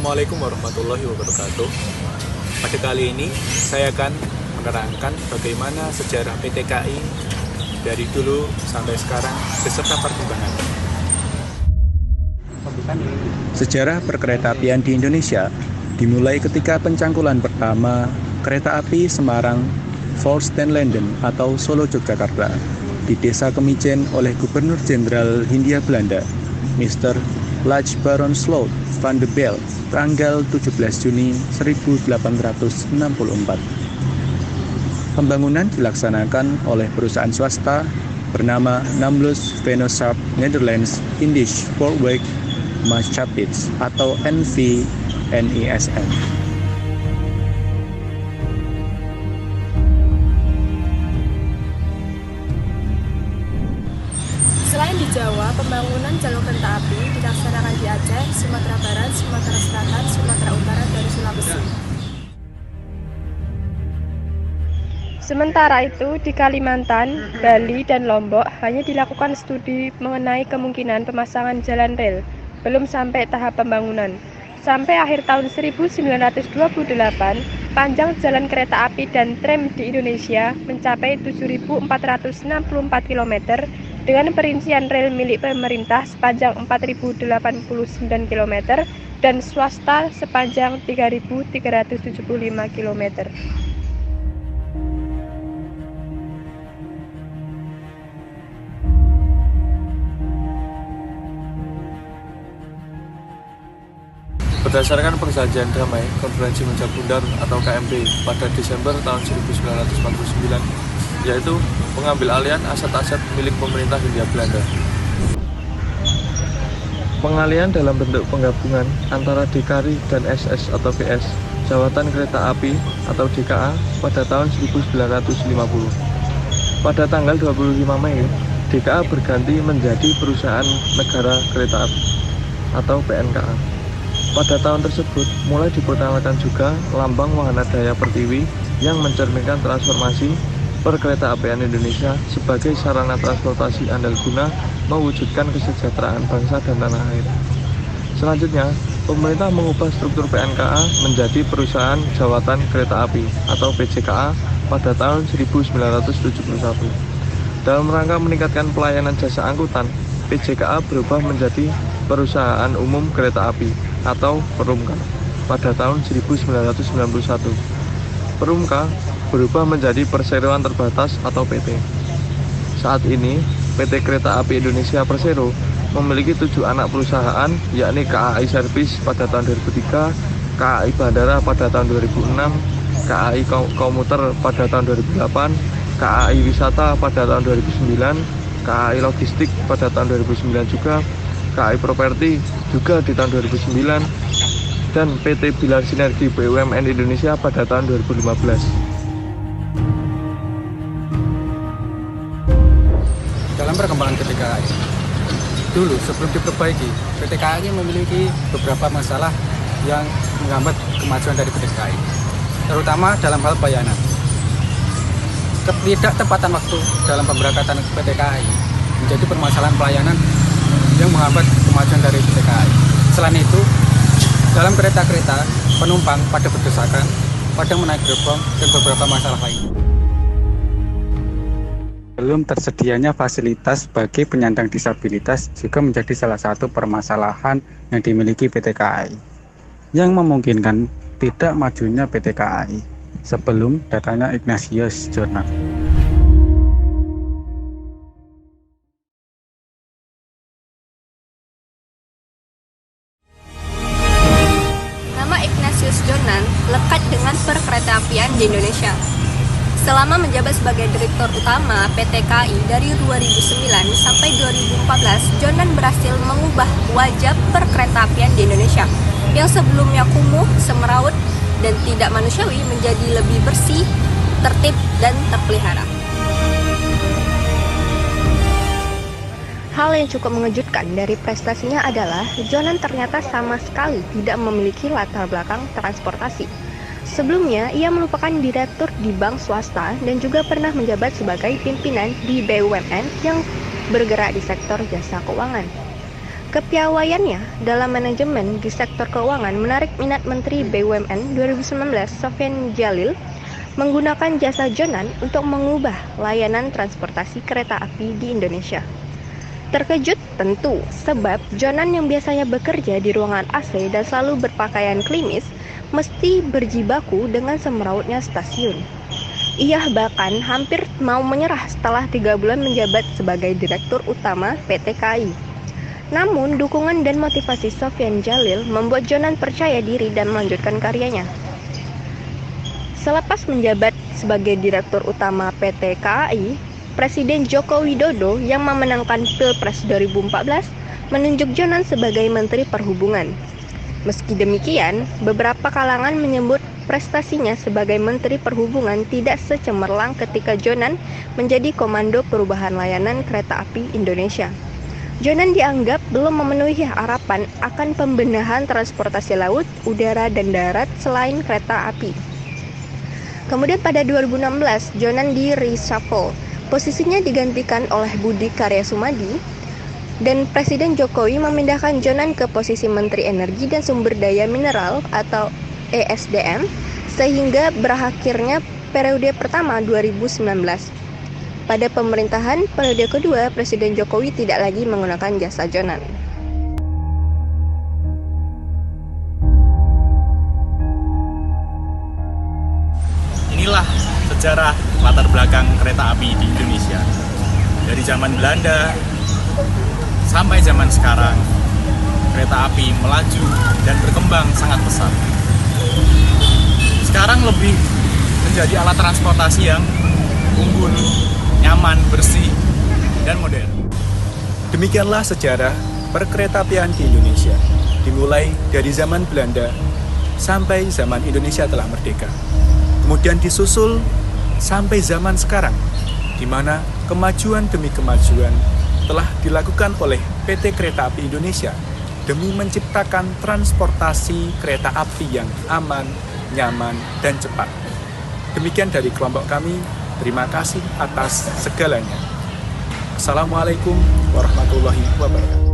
Assalamualaikum warahmatullahi wabarakatuh. Pada kali ini saya akan menerangkan bagaimana sejarah PT KAI dari dulu sampai sekarang beserta perkembangannya. Sejarah perkeretaapian di Indonesia dimulai ketika pencangkulan pertama kereta api Semarang, Forst dan Landen atau Solo Yogyakarta di Desa Kemijen oleh Gubernur Jenderal Hindia Belanda, Mr. Lach Baron Sloot van de Belt, tanggal 17 Juni 1864. Pembangunan dilaksanakan oleh perusahaan swasta bernama Namblus Venosap Netherlands Indisch Spoorweg Maatschappij atau NVNISM. Selain di Jawa, pembangunan jalur kereta api dilaksanakan di Aceh, Sumatera Barat, Sumatera Selatan, Sumatera Utara, dan Sulawesi. Sementara itu, di Kalimantan, Bali, dan Lombok hanya dilakukan studi mengenai kemungkinan pemasangan jalan rel, belum sampai tahap pembangunan. Sampai akhir tahun 1928, panjang jalan kereta api dan tram di Indonesia mencapai 7.464 km dengan perincian rel milik pemerintah sepanjang 4.089 km dan swasta sepanjang 3.375 km. Berdasarkan perjanjian damai Konferensi Meja Bundar atau KMB pada Desember tahun 1949, yaitu pengambil alihan aset-aset milik pemerintah Hindia Belanda. Pengalihan dalam bentuk penggabungan antara DKRI dan SS atau PS, Jawatan Kereta Api atau DKA pada tahun 1950. Pada tanggal 25 Mei, DKA berganti menjadi Perusahaan Negara Kereta Api atau PNKA. Pada tahun tersebut, mulai diperkenalkan juga lambang Wahana Daya Pertiwi yang mencerminkan transformasi perkeretaapian Indonesia sebagai sarana transportasi andalguna mewujudkan kesejahteraan bangsa dan tanah air. Selanjutnya, pemerintah mengubah struktur PNKA menjadi Perusahaan Jawatan Kereta Api atau PJKA pada tahun 1971. Dalam rangka meningkatkan pelayanan jasa angkutan, PJKA berubah menjadi Perusahaan Umum Kereta Api atau Perumka pada tahun 1991. Perumka berubah menjadi Perseroan Terbatas atau PT. Saat ini, PT Kereta Api Indonesia Persero memiliki 7 anak perusahaan, yakni KAI Servis pada tahun 2003, KAI Bandara pada tahun 2006, KAI Komuter pada tahun 2008, KAI Wisata pada tahun 2009, KAI Logistik pada tahun 2009 juga, KAI Properti juga di tahun 2009, dan PT Bilar Sinergi BUMN Indonesia pada tahun 2015. Dalam perkembangan PT KAI, dulu sebelum diperbaiki, PT KAI memiliki beberapa masalah yang menghambat kemajuan dari PT KAI, terutama dalam hal pelayanan. Ketidaktepatan waktu dalam pemberangkatan PT KAI menjadi permasalahan pelayanan yang menghambat kemajuan dari PT KAI. Selain itu, dalam kereta-kereta, penumpang pada berdesakan, pada menaik gerbong, dan beberapa masalah lain. Belum tersedianya fasilitas bagi penyandang disabilitas juga menjadi salah satu permasalahan yang dimiliki PT KAI, yang memungkinkan tidak majunya PT KAI sebelum datangnya Ignatius Jonan. Nama Ignatius Jonan lekat dengan perkeretaapian di Indonesia. Selama menjabat sebagai Direktur Utama PT KAI dari 2009 sampai 2014, Jonan berhasil mengubah wajah perkeretaapian di Indonesia yang sebelumnya kumuh, semeraut, dan tidak manusiawi menjadi lebih bersih, tertib, dan terpelihara. Hal yang cukup mengejutkan dari prestasinya adalah Jonan ternyata sama sekali tidak memiliki latar belakang transportasi. Sebelumnya, ia merupakan direktur di bank swasta dan juga pernah menjabat sebagai pimpinan di BUMN yang bergerak di sektor jasa keuangan. Kepiawaiannya dalam manajemen di sektor keuangan menarik minat Menteri BUMN 2019 Sofyan Djalil menggunakan jasa Jonan untuk mengubah layanan transportasi kereta api di Indonesia. Terkejut tentu, sebab Jonan yang biasanya bekerja di ruangan AC dan selalu berpakaian klimis mesti berjibaku dengan semerautnya stasiun. Ia bahkan hampir mau menyerah setelah 3 bulan menjabat sebagai Direktur Utama PT KAI. Namun, dukungan dan motivasi Sofyan Djalil membuat Jonan percaya diri dan melanjutkan karyanya. Selepas menjabat sebagai Direktur Utama PT KAI, Presiden Joko Widodo yang memenangkan Pilpres 2014 menunjuk Jonan sebagai Menteri Perhubungan. Meski demikian, beberapa kalangan menyebut prestasinya sebagai Menteri Perhubungan tidak secemerlang ketika Jonan menjadi Komando Perubahan Layanan Kereta Api Indonesia. Jonan dianggap belum memenuhi harapan akan pembenahan transportasi laut, udara, dan darat selain kereta api. Kemudian pada 2016, Jonan di-reshuffle. Posisinya digantikan oleh Budi Karya Sumadi, dan Presiden Jokowi memindahkan Jonan ke posisi Menteri Energi dan Sumber Daya Mineral atau ESDM, sehingga berakhirnya periode pertama 2019. Pada pemerintahan periode kedua, Presiden Jokowi tidak lagi menggunakan jasa Jonan. Inilah sejarah latar belakang kereta api di Indonesia. Dari zaman Belanda sampai zaman sekarang, kereta api melaju dan berkembang sangat pesat. Sekarang lebih menjadi alat transportasi yang unggul, nyaman, bersih, dan modern. Demikianlah sejarah perkeretaapian di Indonesia, dimulai dari zaman Belanda sampai zaman Indonesia telah merdeka. Kemudian disusul sampai zaman sekarang, di mana kemajuan demi kemajuan telah dilakukan oleh PT Kereta Api Indonesia demi menciptakan transportasi kereta api yang aman, nyaman, dan cepat. Demikian dari kelompok kami. Terima kasih atas segalanya. Assalamualaikum warahmatullahi wabarakatuh.